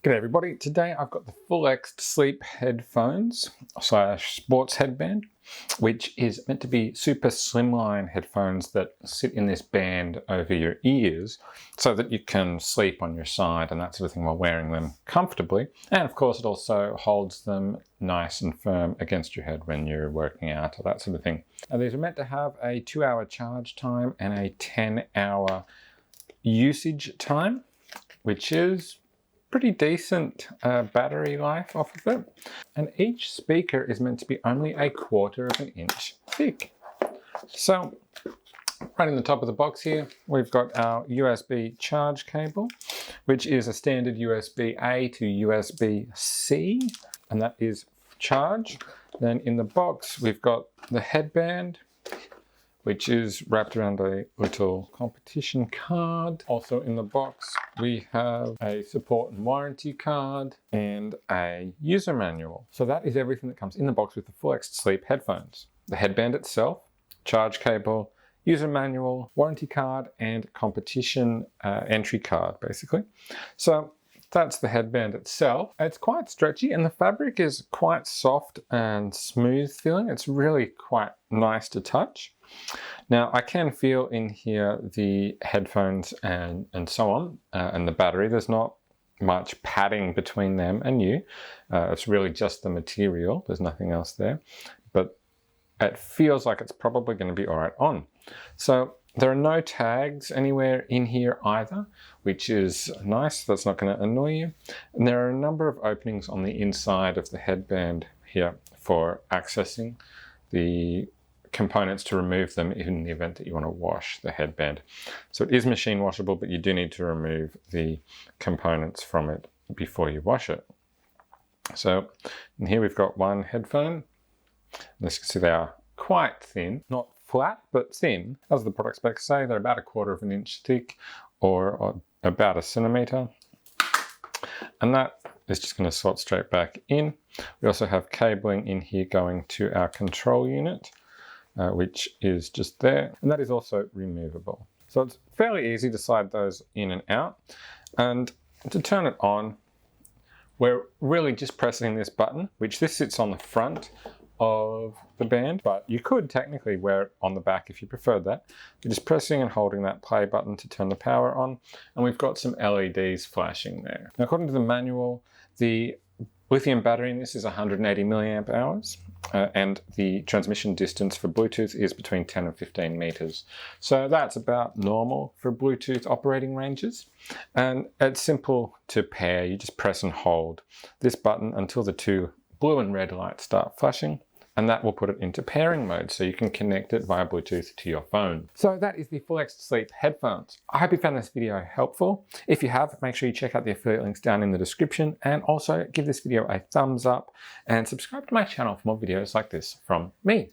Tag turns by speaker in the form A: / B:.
A: G'day everybody, today I've got the Fulext Sleep Headphones / sports headband, which is meant to be super slimline headphones that sit in this band over your ears so that you can sleep on your side and that sort of thing while wearing them comfortably. And of course it also holds them nice and firm against your head when you're working out or that sort of thing. Now these are meant to have a 2-hour charge time and a 10-hour usage time, which is pretty decent battery life off of it. And each speaker is meant to be only 1/4 of an inch thick. So right in the top of the box here, we've got our USB charge cable, which is a standard USB-A to USB-C, and that is charge. Then in the box, we've got the headband, which is wrapped around a little competition card. Also in the box, we have a support and warranty card and a user manual. So that is everything that comes in the box with the Fulext Sleep headphones. The headband itself, charge cable, user manual, warranty card, and competition entry card, basically. So that's the headband itself. It's quite stretchy and the fabric is quite soft and smooth feeling. It's really quite nice to touch. Now I can feel in here the headphones and so on, and the battery. There's not much padding between them and you. It's really just the material. There's nothing else there. But it feels like it's probably going to be all right on. So there are no tags anywhere in here either, which is nice. That's not going to annoy you. And there are a number of openings on the inside of the headband here for accessing the components to remove them in the event that you want to wash the headband. So it is machine washable, but you do need to remove the components from it before you wash it. So in here we've got one headphone. As you can see, they are quite thin, not flat, but thin. As the product specs say, they're about 1/4 of an inch thick or about 1 centimeter. And that is just going to slot straight back in. We also have cabling in here going to our control unit, which is just there, and that is also removable. So it's fairly easy to slide those in and out. And to turn it on, we're really just pressing this button, which this sits on the front of the band, but you could technically wear it on the back if you preferred that. You're just pressing and holding that play button to turn the power on, and we've got some LEDs flashing there. Now, according to the manual, the lithium battery in this is 180 milliamp hours, and the transmission distance for Bluetooth is between 10 and 15 meters. So that's about normal for Bluetooth operating ranges. And it's simple to pair. You just press and hold this button until the two blue and red lights start flashing, and that will put it into pairing mode so you can connect it via Bluetooth to your phone. So that is the Fulext Sleep headphones. I hope you found this video helpful. If you have, make sure you check out the affiliate links down in the description, and also give this video a thumbs up and subscribe to my channel for more videos like this from me.